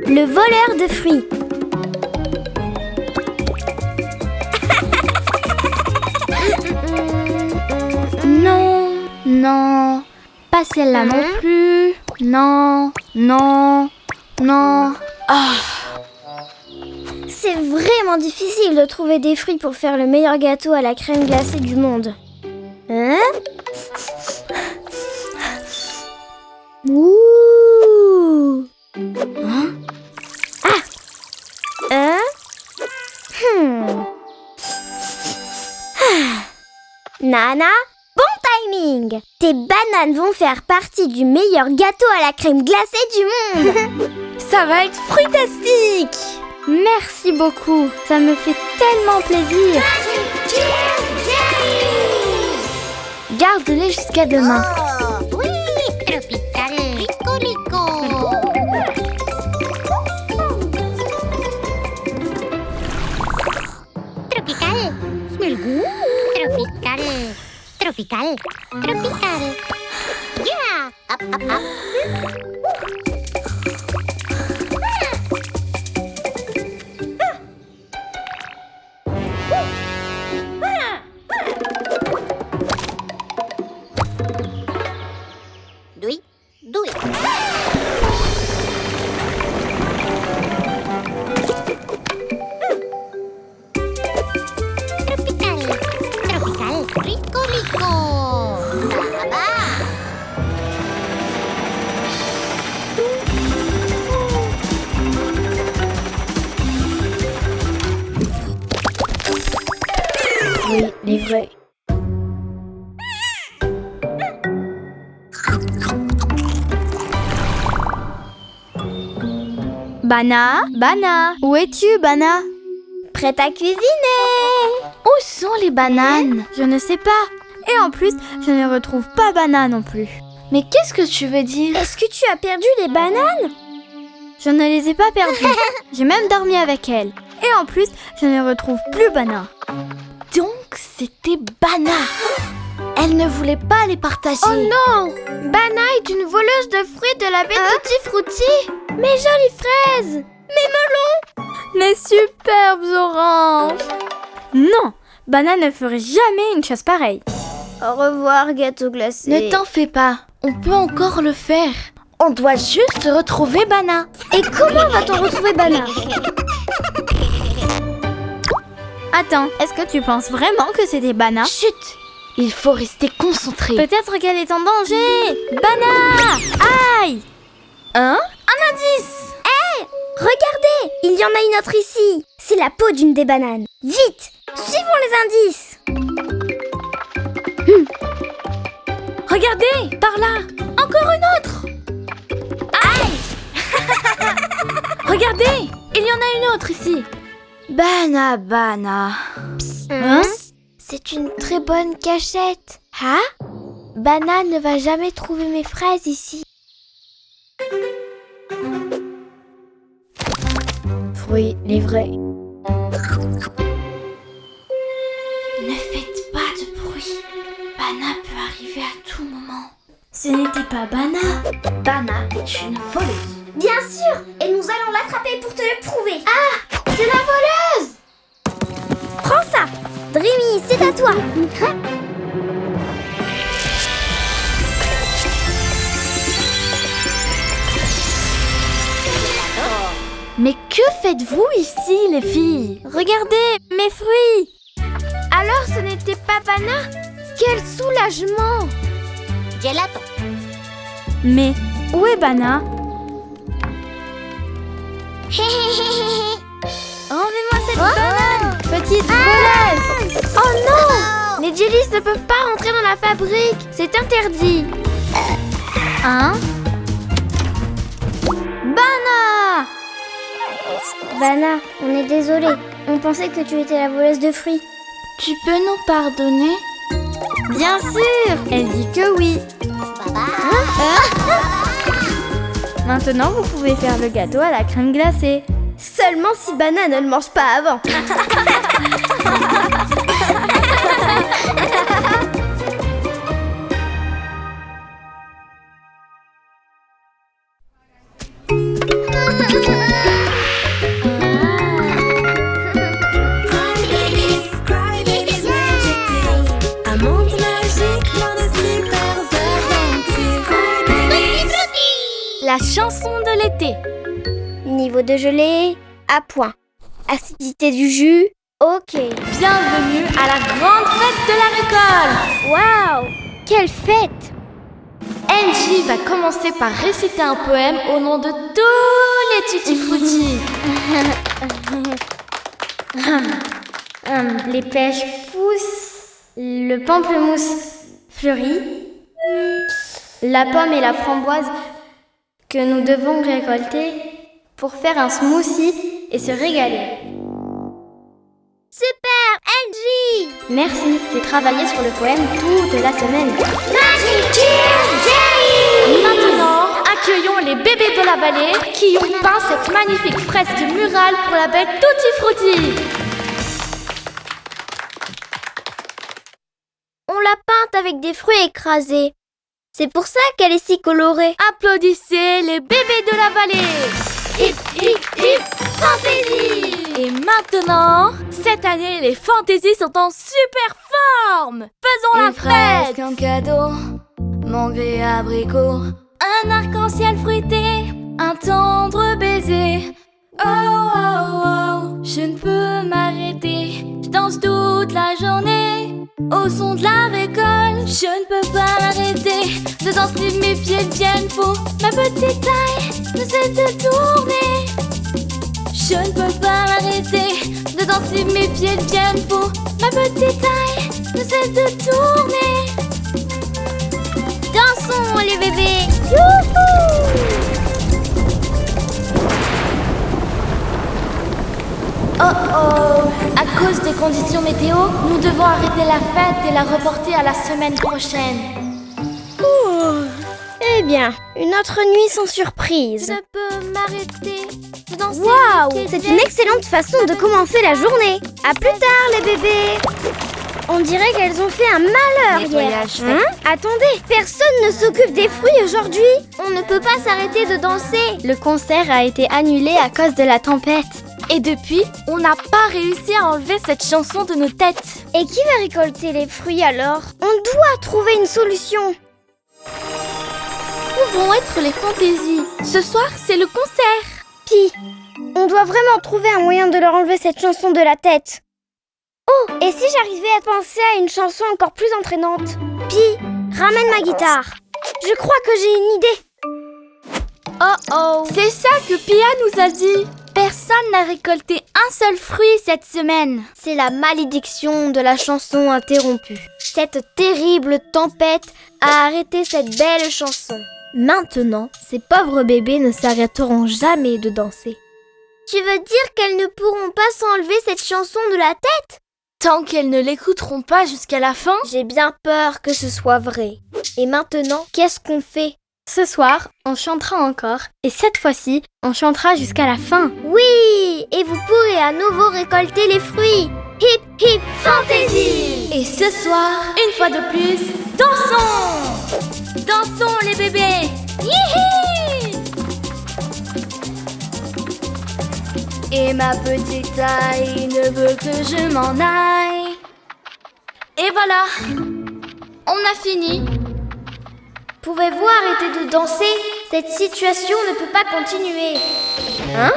Le voleur de fruits. Non, non, pas celle-là non plus. Non, non, non. Ah. C'est vraiment difficile de trouver des fruits pour faire le meilleur gâteau à la crème glacée du monde. Hein? Ouh! Hein? Ah! Hein? Nana, bon timing! Tes bananes vont faire partie du meilleur gâteau à la crème glacée du monde! Ça va être fruitastique! Merci beaucoup, ça me fait tellement plaisir. Garde-les jusqu'à demain. Oh, oui, tropical, rico. Tropical, smell good. Tropical. Yeah, up. Do it. Tropical, rico. Baba. Oui, les vrais. Bana, où es-tu, Bana? Prête à cuisiner? Où sont les bananes? Je ne sais pas. Et en plus, je ne retrouve pas Bana non plus. Mais qu'est-ce que tu veux dire? Est-ce que tu as perdu les bananes? Je ne les ai pas perdues. J'ai même dormi avec elle. Et en plus, je ne retrouve plus Bana. Donc, c'était Bana. Elle ne voulait pas les partager. Oh non! Bana est une voleuse de fruits de la baie Tutti Frutti. Mes jolies fraises! Mes melons! Les superbes oranges! Non, Bana ne ferait jamais une chose pareille. Au revoir, gâteau glacé. Ne t'en fais pas, on peut encore le faire. On doit juste retrouver Bana. Et comment va-t-on retrouver Bana? Attends, est-ce que tu penses vraiment que c'était Bana? Chut! Il faut rester concentré. Peut-être qu'elle est en danger. Bana! Aïe! Un indice! Regardez! Il y en a une autre ici. C'est la peau d'une des bananes. Vite! Suivons les indices. Regardez, par là. Encore une autre. Aïe! Regardez, il y en a une autre ici. Bana. Hein? C'est une très bonne cachette. Hein? Bana ne va jamais trouver mes fraises ici. Fruits, les vrais. Ne faites pas de bruit. Bana peut arriver à tout moment. Ce n'était pas Bana. Bana est une voleuse. Bien sûr! Et nous allons l'attraper pour te le prouver. Ah! C'est la voleuse! Prends ça! Dreamy, c'est à toi! Mais que faites-vous ici, les filles? Regardez, mes fruits! Alors ce n'était pas Bana? Quel soulagement! Gelato. Mais où est Bana? Emmenez-moi cette banane, petite voleuse! Oh non! Les jellies ne peuvent pas rentrer dans la fabrique! C'est interdit! Hein? Bana! Bana, on est désolé. On pensait que tu étais la voleuse de fruits. Tu peux nous pardonner? Bien sûr! Elle dit que oui. Baba. Maintenant, vous pouvez faire le gâteau à la crème glacée. Seulement si Bana ne le mange pas avant. la chanson de l'été. Niveau de gelée, à point. Acidité du jus, ok. Bienvenue à la grande fête de la récolte. Waouh, quelle fête! Angie va commencer par réciter un poème au nom de tous les tutti frutti. Les pêches poussent, le pamplemousse fleurit, la pomme et la framboise que nous devons récolter pour faire un smoothie et se régaler. Super, Angie! Merci, j'ai travaillé sur le poème toute la semaine. Magic Cheers Jelly! Maintenant, accueillons les bébés de la vallée qui ont peint cette magnifique fresque murale pour la bête Tutti Frutti. On l'a peinte avec des fruits écrasés. C'est pour ça qu'elle est si colorée. Applaudissez les bébés de la vallée. Hip, hip, hip, fantaisie! Et maintenant, cette année, les fantaisies sont en super forme. Faisons la fête. Un cadeau, mangue et abricot, Un arc-en-ciel fruité, un tendre baiser. Oh, oh, oh, je ne peux m'arrêter. Je danse toute la journée au son de la récolte. Je ne peux pas m'arrêter de danser, mes pieds deviennent fous. Ma petite taille ne cesse de tourner. Je ne peux pas m'arrêter de danser, mes pieds deviennent fous. Ma petite taille ne cesse de tourner. Dansons les bébés! Youhou! Oh oh, à cause des conditions météo, nous devons arrêter la fête et la reporter à la semaine prochaine. Eh bien, une autre nuit sans surprise. Je ne peux m'arrêter de danser. Waouh, c'est une excellente façon de commencer la journée. À plus tard les bébés. On dirait qu'elles ont fait un malheur hier. Nettoyage fait. Attendez, personne ne s'occupe des fruits aujourd'hui. On ne peut pas s'arrêter de danser. Le concert a été annulé à cause de la tempête. Et depuis, on n'a pas réussi à enlever cette chanson de nos têtes. Et qui va récolter les fruits alors? On doit trouver une solution. Où vont être les fantaisies? Ce soir, c'est le concert. Pi, on doit vraiment trouver un moyen de leur enlever cette chanson de la tête. Oh, et si j'arrivais à penser à une chanson encore plus entraînante? Pi, ramène ma guitare. Je crois que j'ai une idée. Oh oh, c'est ça que Pia nous a dit. Personne n'a récolté un seul fruit cette semaine. C'est la malédiction de la chanson interrompue. Cette terrible tempête a arrêté cette belle chanson. Maintenant, ces pauvres bébés ne s'arrêteront jamais de danser. Tu veux dire qu'elles ne pourront pas s'enlever cette chanson de la tête? Tant qu'elles ne l'écouteront pas jusqu'à la fin. J'ai bien peur que ce soit vrai. Et maintenant, qu'est-ce qu'on fait? Ce soir, on chantera encore. Et cette fois-ci, on chantera jusqu'à la fin. Oui! Et vous pourrez à nouveau récolter les fruits. Hip, hip, fantaisie! Et ce soir, une fois de plus, dansons! Dansons les bébés! Hihi! Et ma petite taille ne veut que je m'en aille. Et voilà! On a fini! Pouvez-vous arrêter de danser? Cette situation ne peut pas continuer. Hein?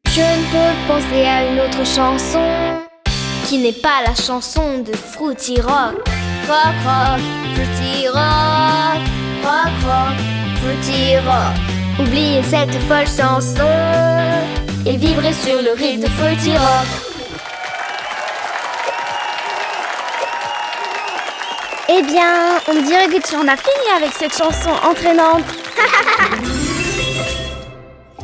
Je ne peux penser à une autre chanson qui n'est pas la chanson de Fruity Rock. Rock, rock, Fruity Rock. Rock, rock, Fruity Rock. Oubliez cette folle chanson et vibrez sur le rythme de Fruity Rock. Eh bien, on dirait que tu en as fini avec cette chanson entraînante.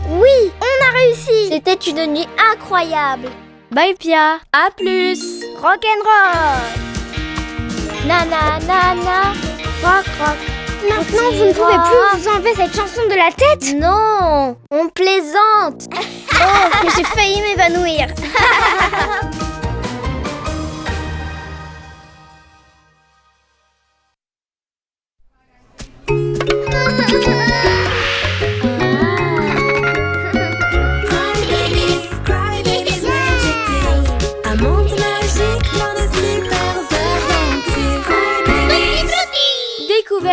Oui, on a réussi. C'était une nuit incroyable. Bye Pia, à plus! Rock'n'roll. Nana, nana, rock, rock. Maintenant, vous ne pouvez plus vous enlever cette chanson de la tête? Non, on plaisante. Oh, j'ai failli m'évanouir. Cry babies, magic tales.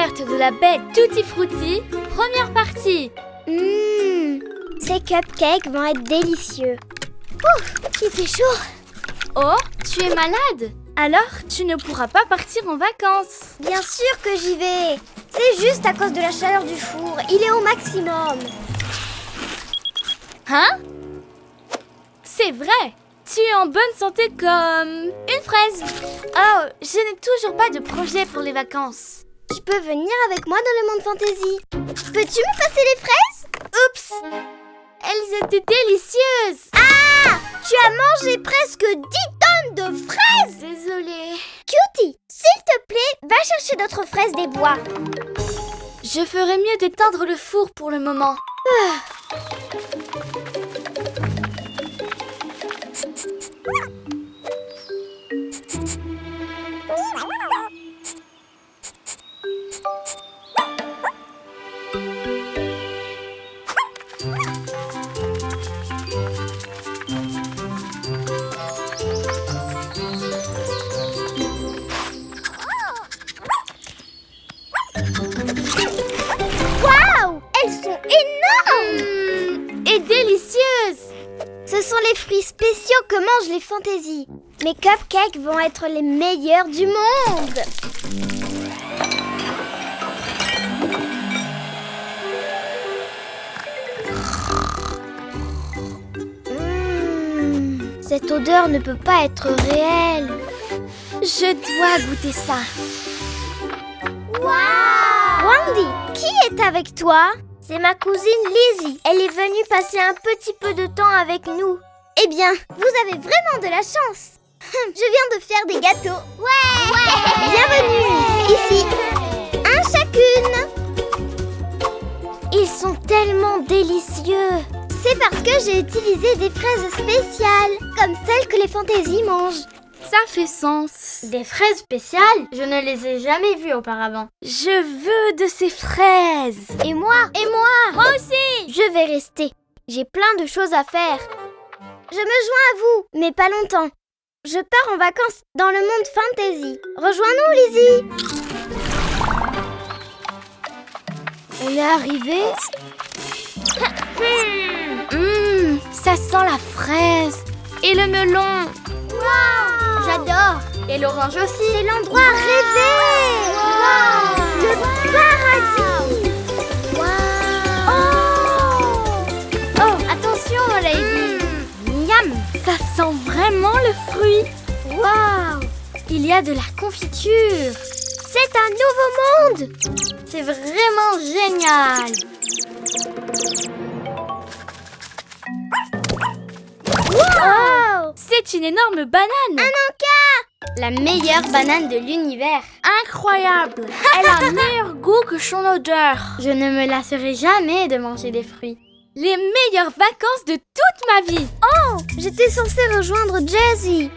Découverte de la baie Tutti Frutti, première partie. Ces cupcakes vont être délicieux. Ouf, il fait chaud. Oh, tu es malade? Alors, tu ne pourras pas partir en vacances. Bien sûr que j'y vais. C'est juste à cause de la chaleur du four. Il est au maximum. Hein? C'est vrai. Tu es en bonne santé comme une fraise. Oh, je n'ai toujours pas de projet pour les vacances. Tu peux venir avec moi dans le monde fantasy. Peux-tu me passer les fraises? Oups! Elles étaient délicieuses. Ah! Tu as mangé presque 10 tonnes de fraises! Désolée. Cutie, s'il te plaît, va chercher d'autres fraises des bois. Je ferais mieux d'éteindre le four pour le moment. Waouh! Elles sont énormes! Et délicieuses! Ce sont les fruits spéciaux que mangent les fantaisies. Mes cupcakes vont être les meilleurs du monde! Cette odeur ne peut pas être réelle. Je dois goûter ça. Waouh! Wendy, qui est avec toi? C'est ma cousine Lizzie. Elle est venue passer un petit peu de temps avec nous. Eh bien, vous avez vraiment de la chance. Je viens de faire des gâteaux. Ouais! Bienvenue! Ici, un chacune. Ils sont tellement délicieux. C'est parce que j'ai utilisé des fraises spéciales, comme celles que les fantaisies mangent. Ça fait sens. Des fraises spéciales? Je ne les ai jamais vues auparavant. Je veux de ces fraises. Et moi? Moi aussi. Je vais rester. J'ai plein de choses à faire. Je me joins à vous, mais pas longtemps. Je pars en vacances dans le monde fantasy. Rejoins-nous, Lizzie. On est arrivé. Ça sent la fraise et le melon. Wow! J'adore. Et l'orange aussi. C'est l'endroit rêvé. Wow! Le paradis. Wow! Oh, attention, Lady. Miam, ça sent vraiment le fruit. Wow! Il y a de la confiture. C'est un nouveau monde. C'est vraiment génial. Wow! C'est une énorme banane. Un encas! La meilleure banane de l'univers. Incroyable. Elle a un meilleur goût que son odeur. Je ne me lasserai jamais de manger des fruits. Les meilleures vacances de toute ma vie. Oh! J'étais censée rejoindre Jessie.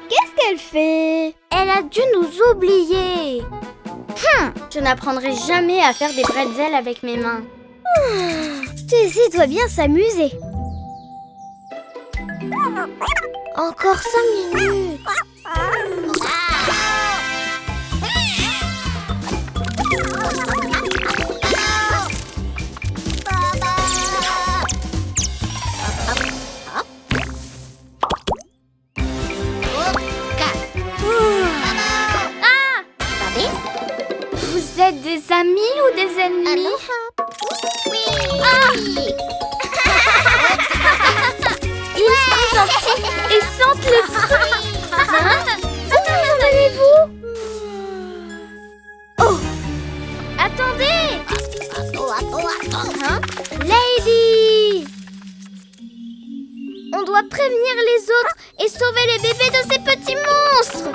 Qu'est-ce qu'elle fait? Elle a dû nous oublier. Je n'apprendrai jamais à faire des bretzels avec mes mains. Jessie doit bien s'amuser. Encore 5 minutes. Vous êtes des amis ou des ennemis? Ils sont gentils et sentent les fruits. Où allez-vous? Oh! Attendez! Lady! On doit prévenir les autres et sauver les bébés de ces petits monstres!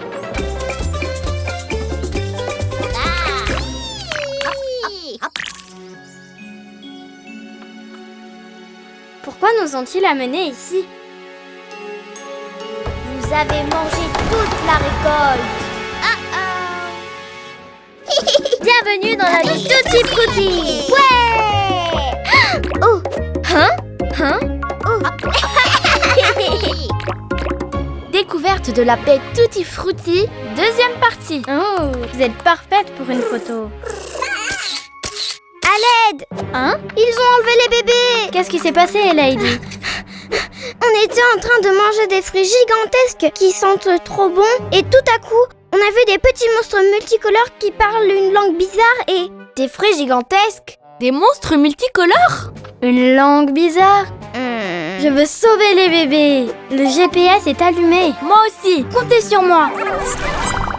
Pourquoi nous ont-ils amenés ici? Vous avez mangé toute la récolte. Bienvenue dans la vie Tutti Frutti. Ouais! Oh! Découverte de la baie Tutti Frutti, deuxième partie. Oh, vous êtes parfaite pour une photo. l'aide! Hein? Ils ont enlevé les bébés! Qu'est-ce qui s'est passé, Lady? On était en train de manger des fruits gigantesques qui sentent trop bon et tout à coup, on a vu des petits monstres multicolores qui parlent une langue bizarre et... Des fruits gigantesques? Des monstres multicolores? Une langue bizarre? Je veux sauver les bébés. Le GPS est allumé. Moi aussi, comptez sur moi.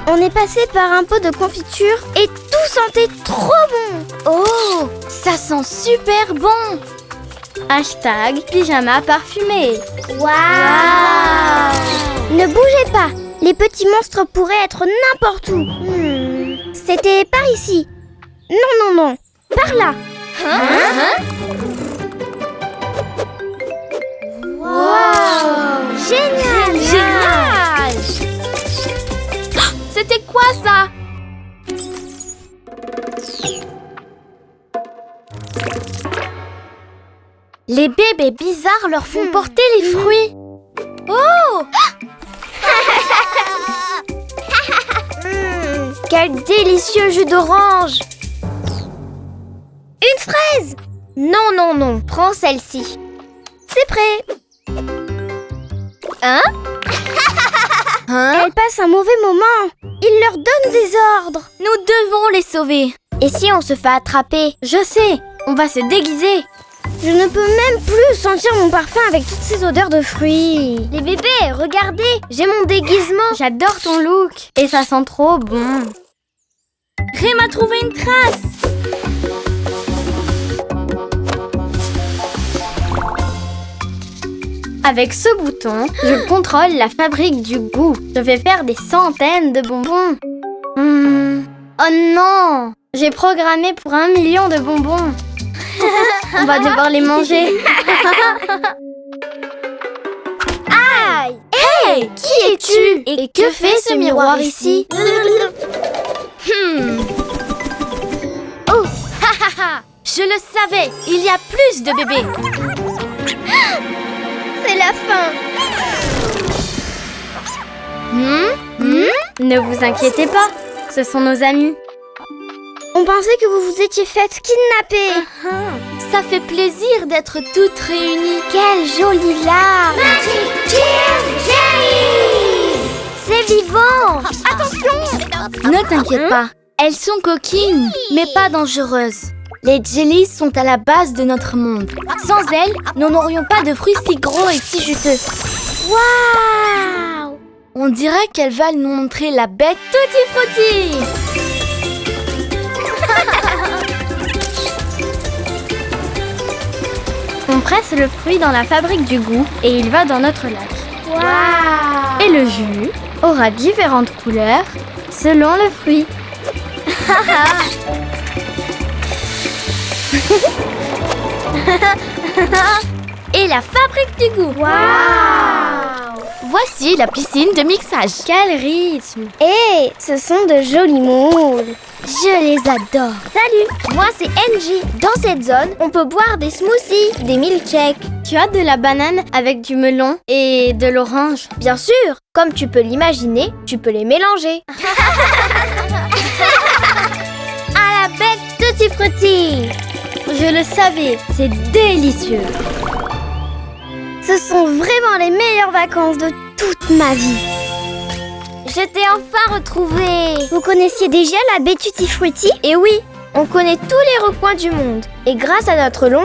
On est passé par un pot de confiture et tout sentait trop bon. Oh, ça sent super bon. Hashtag pyjama parfumé. Waouh! Ne bougez pas. Les petits monstres pourraient être n'importe où. C'était par ici. Non. Par là. Wow! Génial! C'était quoi ça? Les bébés bizarres leur font porter les fruits. Oh! Quel délicieux jus d'orange! Une fraise! Non. Prends celle-ci. C'est prêt. Hein? Elle passe un mauvais moment. Il leur donne des ordres. Nous devons les sauver. Et si on se fait attraper? Je sais, on va se déguiser. Je ne peux même plus sentir mon parfum avec toutes ces odeurs de fruits. Les bébés, regardez, j'ai mon déguisement. J'adore ton look. Et ça sent trop bon. Rem a trouvé une trace. Avec ce bouton, je contrôle la fabrique du goût. Je vais faire des centaines de bonbons. Oh non! J'ai programmé pour 1 million de bonbons. On va devoir les manger. Aïe! Hey! Qui es-tu? Et que fait ce miroir ici? Oh! Je le savais! Il y a plus de bébés! C'est la fin. Ne vous inquiétez pas, ce sont nos amis. On pensait que vous vous étiez faites kidnapper. Ça fait plaisir d'être toutes réunies. Quelle jolie larme. C'est vivant. Attention. Ne t'inquiète pas, elles sont coquines, mais pas dangereuses. Les jellies sont à la base de notre monde. Sans elles, nous n'aurions pas de fruits si gros et si juteux. Waouh! On dirait qu'elles veulent nous montrer la bête Tutti Frutti. On presse le fruit dans la fabrique du goût et il va dans notre lac. Waouh! Et le jus aura différentes couleurs selon le fruit. Et la fabrique du goût. Waouh! Voici la piscine de mixage. Quel rythme! Et ce sont de jolis moules. Je les adore. Salut, moi c'est Angie. Dans cette zone, on peut boire des smoothies, des milkshakes. Tu as de la banane avec du melon et de l'orange. Bien sûr, comme tu peux l'imaginer, tu peux les mélanger. À la bête Tutti Frutti. Je le savais, c'est délicieux. Ce sont vraiment les meilleures vacances de toute ma vie. Je t'ai enfin retrouvée. Vous connaissiez déjà la baie Tutti Frutti? Et oui, on connaît tous les recoins du monde. Et grâce à notre longue